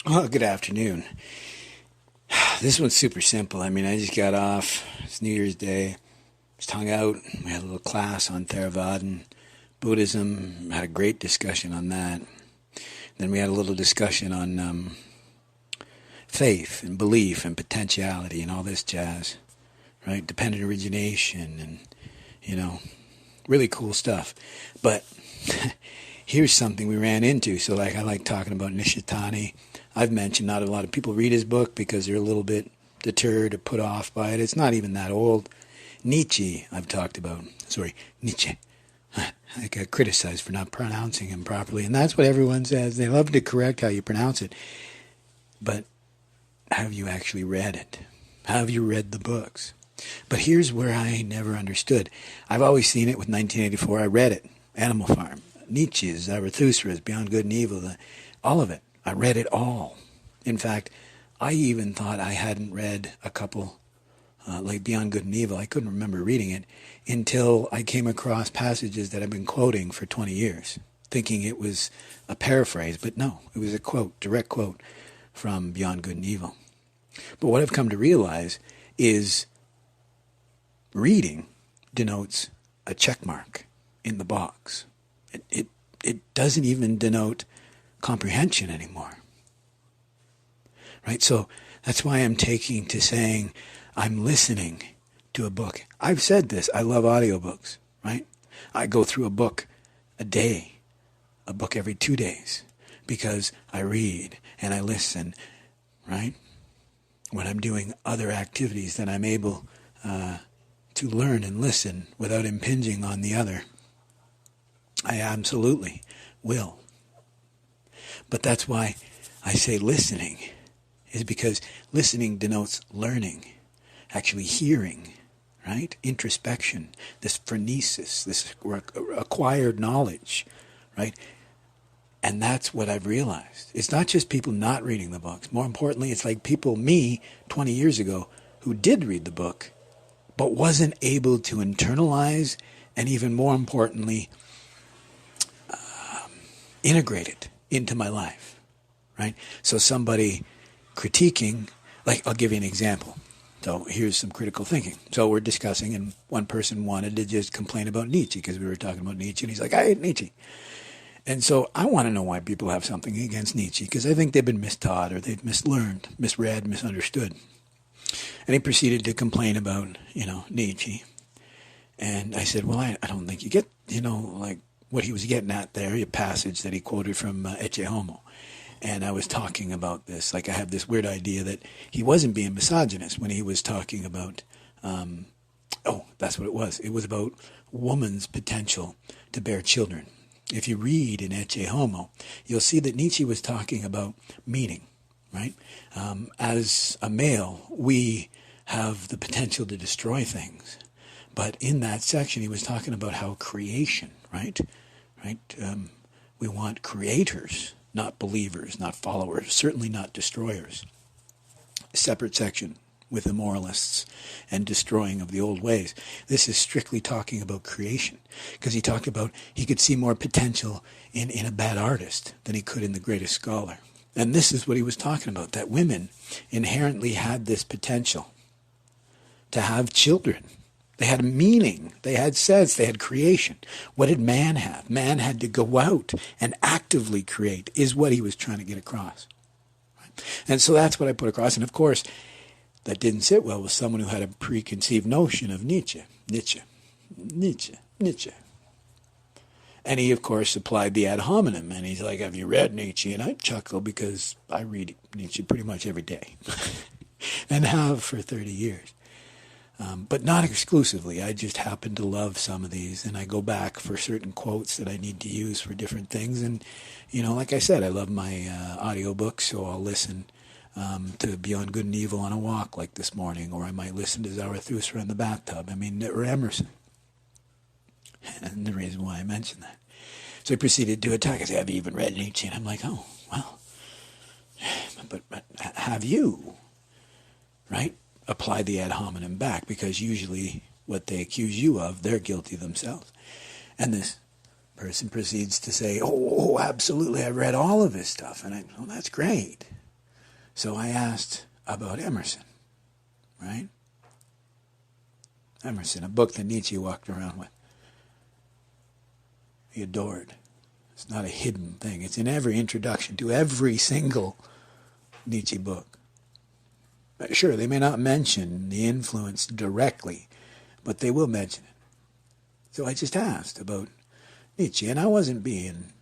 Oh, good afternoon. This one's super simple. I mean, I just got off. It's New Year's Day. Just hung out. We had a little class on Theravada and Buddhism. Had a great discussion on that. Then we had a little discussion on faith and belief and potentiality and all this jazz, right? Dependent origination and, really cool stuff. But here's something we ran into. So, I like talking about Nishitani. I've mentioned not a lot of people read his book because they're a little bit deterred or put off by it. It's not even that old. Nietzsche, I've talked about. Sorry, Nietzsche. I got criticized for not pronouncing him properly, and that's what everyone says. They love to correct how you pronounce it. But have you actually read it? Have you read the books? But here's where I never understood. I've always seen it with 1984. I read it. Animal Farm. Nietzsche's, Zarathustra's, Beyond Good and Evil, all of it. I read it all. In fact, I even thought I hadn't read a couple, like Beyond Good and Evil. I couldn't remember reading it until I came across passages that I've been quoting for 20 years, thinking it was a paraphrase. But no, it was a quote, direct quote from Beyond Good and Evil. But what I've come to realize is reading denotes a check mark in the box. It doesn't even denote comprehension anymore. Right? So that's why I'm taking to saying I'm listening to a book. I've said this. I love audiobooks, right? I go through a book a day, a book every 2 days, because I read and I listen, right? When I'm doing other activities, then I'm able to learn and listen without impinging on the other. I absolutely will. But that's why I say listening, is because listening denotes learning, actually hearing, right? Introspection, this phronesis, this acquired knowledge, right? And that's what I've realized. It's not just people not reading the books. More importantly, it's like me, 20 years ago, who did read the book, but wasn't able to internalize and even more importantly, integrate it into my life, right? So somebody critiquing, I'll give you an example. So here's some critical thinking. So we're discussing, and one person wanted to just complain about Nietzsche because we were talking about Nietzsche, and he's like, I hate Nietzsche. And so I want to know why people have something against Nietzsche, because I think they've been mistaught or they've mislearned, misread, misunderstood. And he proceeded to complain about, Nietzsche. And I said, well, I don't think you get, what he was getting at there, a passage that he quoted from Ecce Homo. And I was talking about this, I have this weird idea that he wasn't being misogynist when he was talking about, that's what it was. It was about woman's potential to bear children. If you read in Ecce Homo, you'll see that Nietzsche was talking about meaning, right? As a male, we have the potential to destroy things. But in that section, he was talking about how creation, right? We want creators, not believers, not followers, certainly not destroyers. A separate section with the moralists and destroying of the old ways. This is strictly talking about creation, because he talked about he could see more potential in a bad artist than he could in the greatest scholar. And this is what he was talking about, that women inherently had this potential to have children. They had meaning, they had sense, they had creation. What did man have? Man had to go out and actively create, is what he was trying to get across. And so that's what I put across. And of course, that didn't sit well with someone who had a preconceived notion of Nietzsche. And he, of course, applied the ad hominem. And he's like, have you read Nietzsche? And I chuckle because I read Nietzsche pretty much every day and have for 30 years. But not exclusively. I just happen to love some of these, and I go back for certain quotes that I need to use for different things. And, like I said, I love my audiobooks, so I'll listen to Beyond Good and Evil on a walk like this morning, or I might listen to Zarathustra in the bathtub. or Emerson. And the reason why I mentioned that. So he proceeded to attack. I said, have you even read Nietzsche? And I'm like, oh, well, but have you, right? Apply the ad hominem back, because usually what they accuse you of, they're guilty themselves. And this person proceeds to say, oh, absolutely, I've read all of his stuff. And that's great. So I asked about Emerson, right? Emerson, a book that Nietzsche walked around with. He adored. It's not a hidden thing. It's in every introduction to every single Nietzsche book. Sure, they may not mention the influence directly, but they will mention it. So I just asked about Nietzsche, and I wasn't being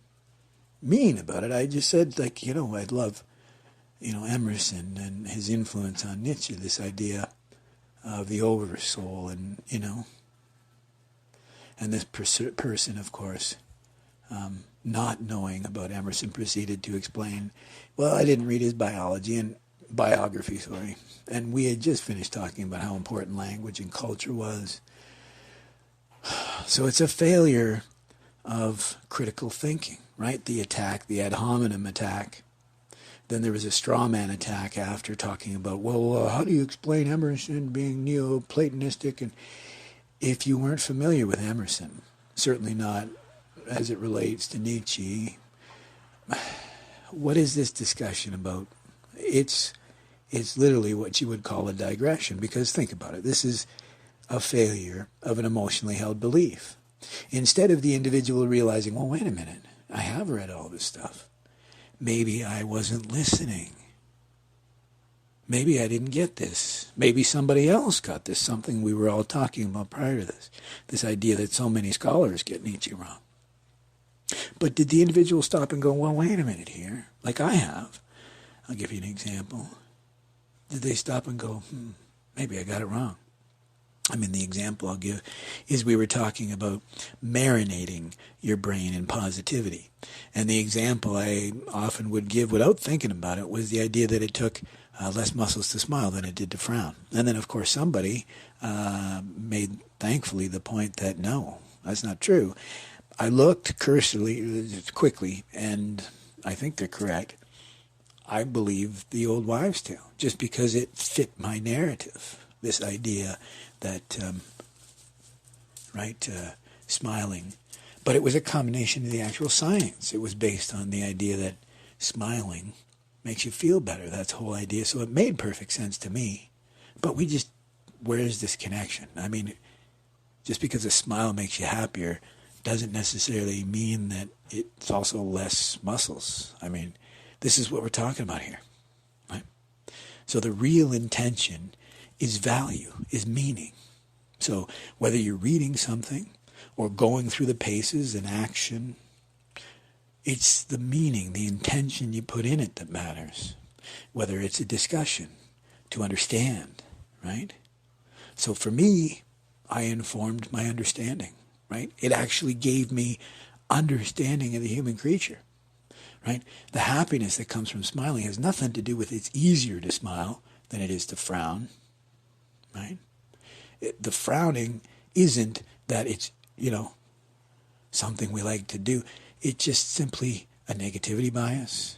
mean about it. I just said, like, I'd love, Emerson and his influence on Nietzsche, this idea of the oversoul, and, and this person, of course, not knowing about Emerson, proceeded to explain, well, I didn't read his biography, and we had just finished talking about how important language and culture was. So it's a failure of critical thinking, right? The attack, the ad hominem attack. Then there was a straw man attack after talking about, how do you explain Emerson being Neoplatonistic? And if you weren't familiar with Emerson, certainly not as it relates to Nietzsche, what is this discussion about? It's literally what you would call a digression, because think about it. This is a failure of an emotionally held belief. Instead of the individual realizing, well, wait a minute, I have read all this stuff. Maybe I wasn't listening. Maybe I didn't get this. Maybe somebody else got this, something we were all talking about prior to this idea that so many scholars get Nietzsche wrong. But did the individual stop and go, well, wait a minute here, like I have? I'll give you an example. Did they stop and go, maybe I got it wrong? The example I'll give is we were talking about marinating your brain in positivity. And the example I often would give without thinking about it was the idea that it took less muscles to smile than it did to frown. And then, of course, somebody made, thankfully, the point that, no, that's not true. I looked cursorily, quickly, and I think they're correct. I believe the old wives' tale, just because it fit my narrative. This idea that, smiling. But it was a combination of the actual science. It was based on the idea that smiling makes you feel better. That's the whole idea. So it made perfect sense to me. But where is this connection? Just because a smile makes you happier doesn't necessarily mean that it's also less muscles. This is what we're talking about here. Right? So the real intention is value, is meaning. So whether you're reading something or going through the paces in action, it's the meaning, the intention you put in it that matters. Whether it's a discussion to understand, right? So for me, I informed my understanding, right? It actually gave me understanding of the human creature, right? The happiness that comes from smiling has nothing to do with it's easier to smile than it is to frown. Right? The frowning isn't that it's, something we like to do. It's just simply a negativity bias.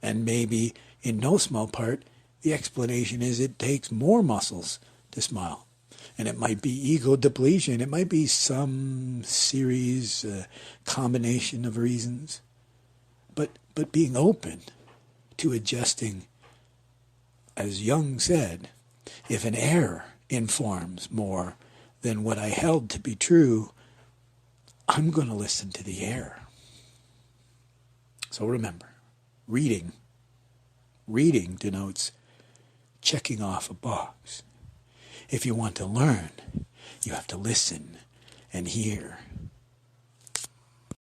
And maybe, in no small part, the explanation is it takes more muscles to smile. And it might be ego depletion. It might be some series, combination of reasons. But being open to adjusting, as Jung said, if an error informs more than what I held to be true, I'm going to listen to the error. So remember, reading denotes checking off a box. If you want to learn, you have to listen and hear